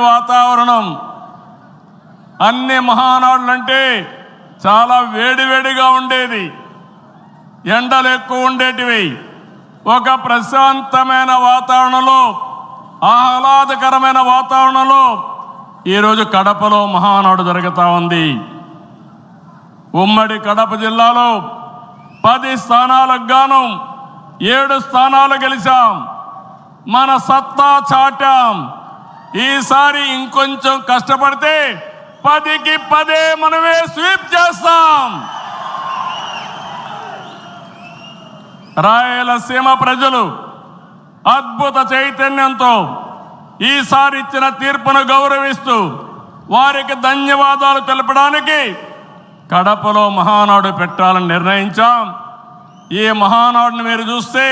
వాతావరణం అన్ని మహానాడులంటే చాలా వేడివేడిగా ఉండేది, ఎండలు ఎక్కువ ఉండేటివి. ఒక ప్రశాంతమైన వాతావరణంలో, ఆహ్లాదకరమైన వాతావరణంలో ఈరోజు కడపలో మహానాడు జరుగుతూ ఉంది. ఉమ్మడి కడప జిల్లాలో 10 స్థానాలకు గాను 7 స్థానాలు గెలిచాం. మన సత్తా చాటాం. ఈసారి ఇంకొంచెం కష్టపడితే 10కి 10 మనమే స్వీప్ చేస్తాం. రాయలసీమ ప్రజలు అద్భుత చైతన్యంతో ఈసారి ఇచ్చిన తీర్పును గౌరవిస్తూ వారికి ధన్యవాదాలు తెలపడానికి కడపలో మహానాడు పెట్టాలని నిర్ణయించాం. ఈ మహానాడుని మీరు చూస్తే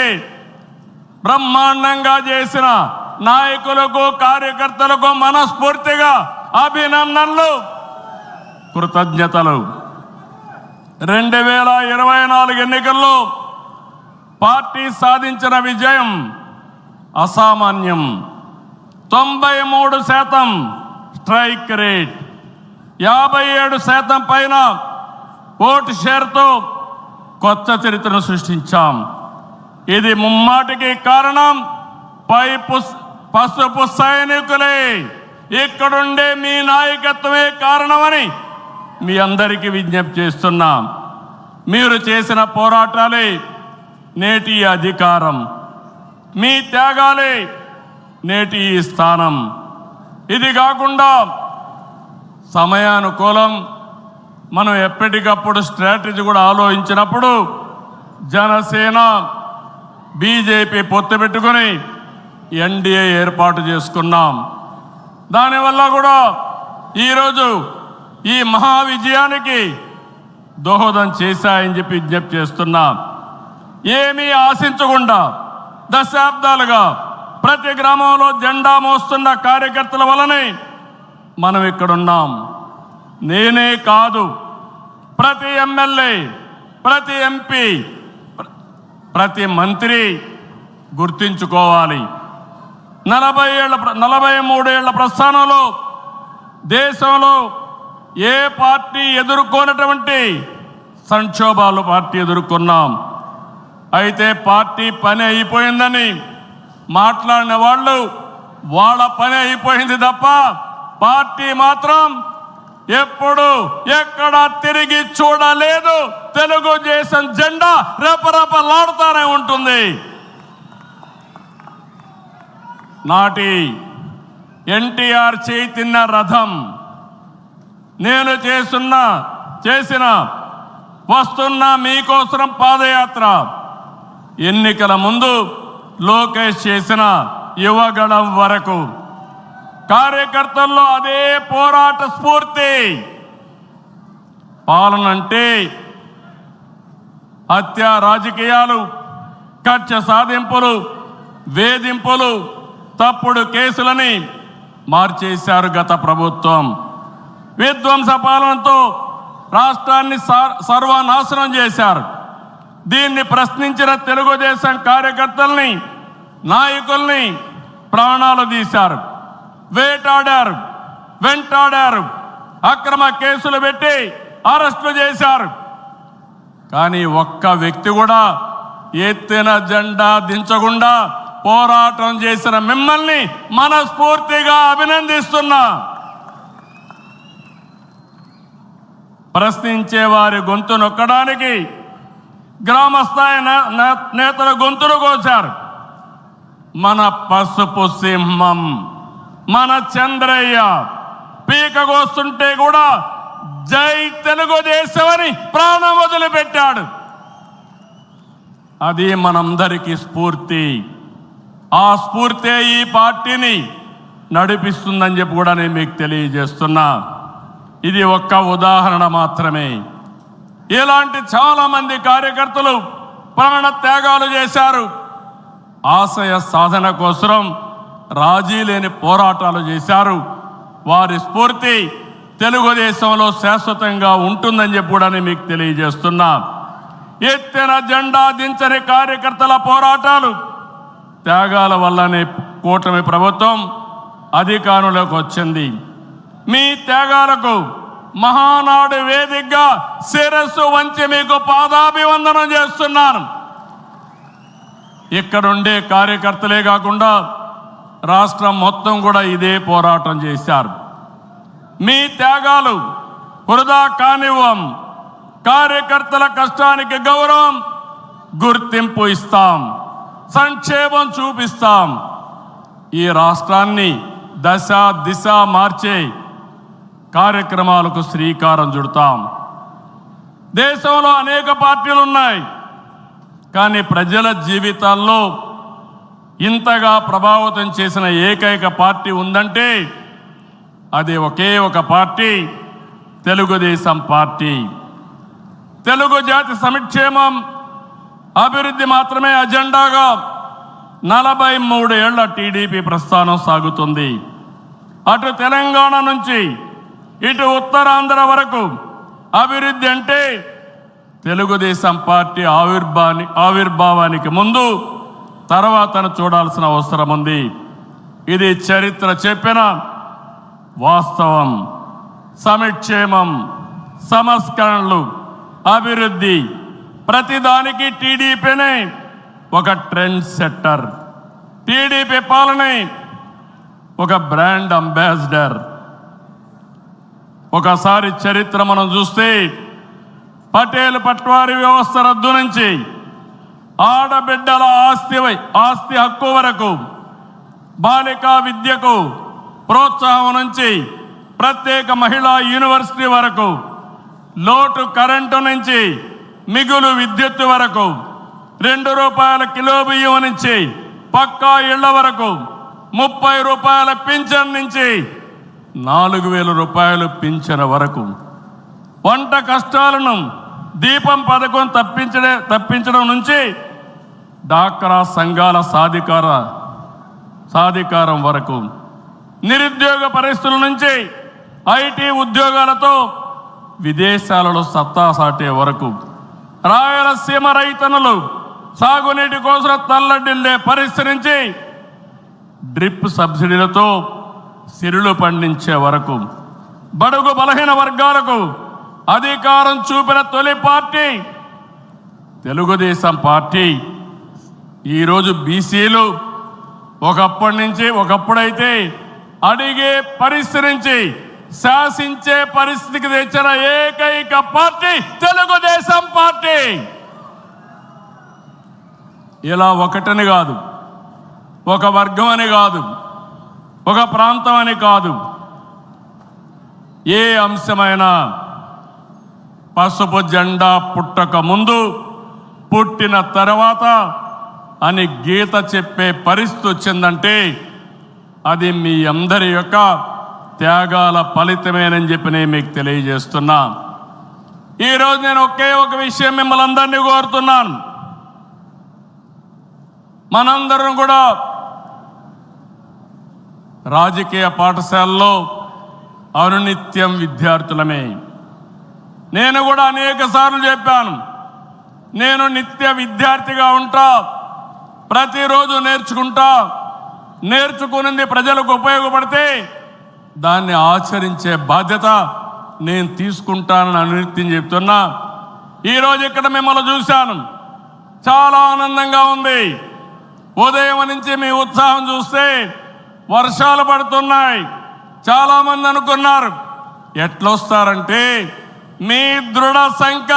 బ్రహ్మాండంగా చేసిన నాయకులకు, కార్యకర్తలకు మనస్ఫూర్తిగా అభినందనలు, కృతజ్ఞతలు. 2024 ఎన్నికల్లో పార్టీ సాధించిన విజయం అసామాన్యం. 93% స్ట్రైక్ రేట్, 57% పైన ఓటు షేర్తో కొత్త చరిత్రను సృష్టించాం. ఇది ముమ్మాటికి కారణం పసుపు సైనికులే, ఇక్కడుండే మీ నాయకత్వమే కారణమని మీ అందరికీ విజ్ఞప్తి చేస్తున్నాం. మీరు చేసిన పోరాటాలే నేటి అధికారం, మీ త్యాగాలే నేటి ఈ స్థానం. ఇది కాకుండా సమయానుకూలం మనం ఎప్పటికప్పుడు స్ట్రాటజీ కూడా ఆలోచించినప్పుడు జనసేన, బీజేపీ పొత్తు పెట్టుకొని ఎన్డీఏ ఏర్పాటు చేసుకున్నాం. దానివల్ల కూడా ఈరోజు ఈ మహా విజయానికి దోహదం చేశాయని చెప్పి విజ్ఞప్తి చేస్తున్నాం. ఏమీ ఆశించకుండా దశాబ్దాలుగా ప్రతి గ్రామంలో జెండా మోస్తున్న కార్యకర్తల వలనే మనం ఇక్కడున్నాం. నేనే కాదు, ప్రతి ఎమ్మెల్యే, ప్రతి ఎంపీ, ప్రతి మంత్రి గుర్తించుకోవాలి. 43 ఏళ్ల ప్రస్థానంలో దేశంలో ఏ పార్టీ ఎదుర్కొన్నటువంటి సంక్షోభాలు పార్టీ ఎదుర్కొన్నాం. అయితే పార్టీ పని అయిపోయిందని మాట్లాడిన వాళ్ళు వాళ్ళ పని అయిపోయింది తప్ప పార్టీ మాత్రం ఎప్పుడు ఎక్కడ తిరిగి చూడలేదు. తెలుగుదేశం జెండా రెపరెపలాడుతూనే ఉంటుంది. నాటి ఎన్టీఆర్ చైతన్య రథం నేను చేసిన వస్తున్న మీకోసం పాదయాత్ర, ఎన్నికల ముందు లోకేష్ చేసిన యువగళం వరకు కార్యకర్తల్లో అదే పోరాట స్ఫూర్తి. పాలన అంటే హత్య రాజకీయాలు, కక్ష సాధింపులు, వేధింపులు, తప్పుడు కేసులని మార్చేశారు గత ప్రభుత్వం. విధ్వంస పాలనతో రాష్ట్రాన్ని సర్వనాశనం చేశారు. దీన్ని ప్రశ్నించిన తెలుగుదేశం కార్యకర్తల్ని, నాయకుల్ని ప్రాణాలు తీశారు, వేటాడారు, వెంటాడారు, అక్రమ కేసులు పెట్టి అరెస్టులు చేశారు. కానీ ఒక్క వ్యక్తి కూడా ఎత్తిన జెండా దించకుండా పోరాటం చేసిన మిమ్మల్ని మనస్ఫూర్తిగా అభినందిస్తున్నా. ప్రశ్నించే వారి గొంతు నొక్కడానికి గ్రామస్థాయి నేతల గొంతులు కోశారు. మన పసుపు సింహం, మన చంద్రయ్య పీకగోస్తుంటే కూడా జై తెలుగుదేశం అని ప్రాణం వదిలిపెట్టాడు. అది మనందరికీ స్ఫూర్తి. ఆ స్ఫూర్తే ఈ పార్టీని నడిపిస్తుందని చెప్పి కూడా నేను మీకు తెలియజేస్తున్నా. ఇది ఒక్క ఉదాహరణ మాత్రమే. ఇలాంటి చాలా మంది కార్యకర్తలు ప్రాణ త్యాగాలు చేశారు. ఆశయ సాధన కోసం రాజీ లేని పోరాటాలు చేశారు. వారి స్ఫూర్తి తెలుగుదేశంలో శాశ్వతంగా ఉంటుందని చెప్పి కూడా నేను మీకు తెలియజేస్తున్నా. ఎత్తిన జెండా దించని కార్యకర్తల పోరాటాలు, త్యాగాల వల్లనే కూటమి ప్రభుత్వం అధికారంలోకి వచ్చింది. మీ త్యాగాలకు మహానాడు వేదికగా శిరస్సు వంచి మీకు పాదాభివందనం చేస్తున్నాను. ఇక్కడుండే కార్యకర్తలే కాకుండా రాష్ట్రం మొత్తం కూడా ఇదే పోరాటం చేశారు. మీ త్యాగాలు వృధా కానివ్వం. కార్యకర్తల కష్టానికి గౌరవం, గుర్తింపు ఇస్తాం, సంక్షేమం చూపిస్తాం. ఈ రాష్ట్రాన్ని దశ దిశ మార్చే కార్యక్రమాలకు శ్రీకారం చుడతాం. దేశంలో అనేక పార్టీలు ఉన్నాయి, కానీ ప్రజల జీవితాల్లో ఇంతగా ప్రభావితం చేసిన ఏకైక పార్టీ ఉందంటే అది ఒకే ఒక పార్టీ, తెలుగుదేశం పార్టీ. తెలుగు జాతి సంక్షేమం, అభివృద్ధి మాత్రమే అజెండాగా 43 ఏళ్ల టీడీపీ ప్రస్థానం సాగుతుంది. అటు తెలంగాణ నుంచి ఇటు ఉత్తరాంధ్ర వరకు అభివృద్ధి అంటే తెలుగుదేశం పార్టీ ఆవిర్భావానికి ముందు తర్వాతను చూడాల్సిన అవసరం ఉంది. ఇది చరిత్ర చెప్పిన వాస్తవం. సంక్షేమం, సంస్కరణలు, అభివృద్ధి, ప్రతిదానికి టీడీపీనే ఒక ట్రెండ్ సెట్టర్. టీడీపీ పాలనే ఒక బ్రాండ్ అంబాసిడర్. ఒకసారి చరిత్ర మనం చూస్తే పటేల్ పట్వారీ వ్యవస్థ రద్దు నుంచి ఆడబిడ్డల ఆస్తి హక్కు వరకు, బాలికా విద్యకు ప్రోత్సాహం నుంచి ప్రత్యేక మహిళా యూనివర్సిటీ వరకు, లోటు కరెంటు నుంచి మిగులు విద్యుత్ వరకు, ₹2 కిలో బియ్యం నుంచి పక్కా ఇళ్ల వరకు, ₹30 పింఛన్ నుంచి ₹4,000 పింఛన్ వరకు, వంట కష్టాలను దీపం పథకం తప్పించడం నుంచి డాక్రా సంఘాల సాధికారం వరకు, నిరుద్యోగ పరిస్థితుల నుంచి ఐటీ ఉద్యోగాలతో విదేశాలలో సత్తా సాటే వరకు, రాయలసీమ రైతన్నులు సాగునీటి కోసం తల్లడిల్లే పరిస్థితి నుంచి డ్రిప్ సబ్సిడీలతో సిరులు పండించే వరకు, బడుగు బలహీన వర్గాలకు అధికారం చూపిన తొలి పార్టీ తెలుగుదేశం పార్టీ. ఈరోజు బీసీలు ఒకప్పుడైతే అడిగే పరిస్థితి నుంచి శాసించే పరిస్థితికి తెచ్చిన ఏకైక పార్టీ తెలుగుదేశం పార్టీ. ఇలా ఒకటని కాదు, ఒక వర్గం అని కాదు, ఒక ప్రాంతం అని కాదు, ఏ అంశమైనా పసుపు జెండా పుట్టక ముందు, పుట్టిన తర్వాత అని గీత చెప్పే పరిస్థితి వచ్చిందంటే అది మీ అందరి యొక్క త్యాగాల ఫలితమేనని చెప్పి నేను మీకు తెలియజేస్తున్నా. ఈరోజు నేను ఒకే ఒక విషయం మిమ్మల్ని అందరినీ కోరుతున్నాను. మనందరం కూడా రాజకీయ పాఠశాలలో అనునిత్యం విద్యార్థులమే. నేను కూడా అనేక సార్లు చెప్పాను, నేను నిత్య విద్యార్థిగా ఉంటా, ప్రతిరోజు నేర్చుకుంటా, నేర్చుకున్నది ప్రజలకు ఉపయోగపడితే దాన్ని ఆచరించే బాధ్యత నేను తీసుకుంటానని అనునిత్యం చెప్తున్నా. ఈరోజు ఇక్కడ మిమ్మల్ని చూశాను, చాలా ఆనందంగా ఉంది. ఉదయం నుంచి మీ ఉత్సాహం చూస్తే వర్షాలు పడుతున్నాయి. చాలామంది అనుకున్నారు ఎట్లొస్తారంటే మీ దృఢ సంకల్పం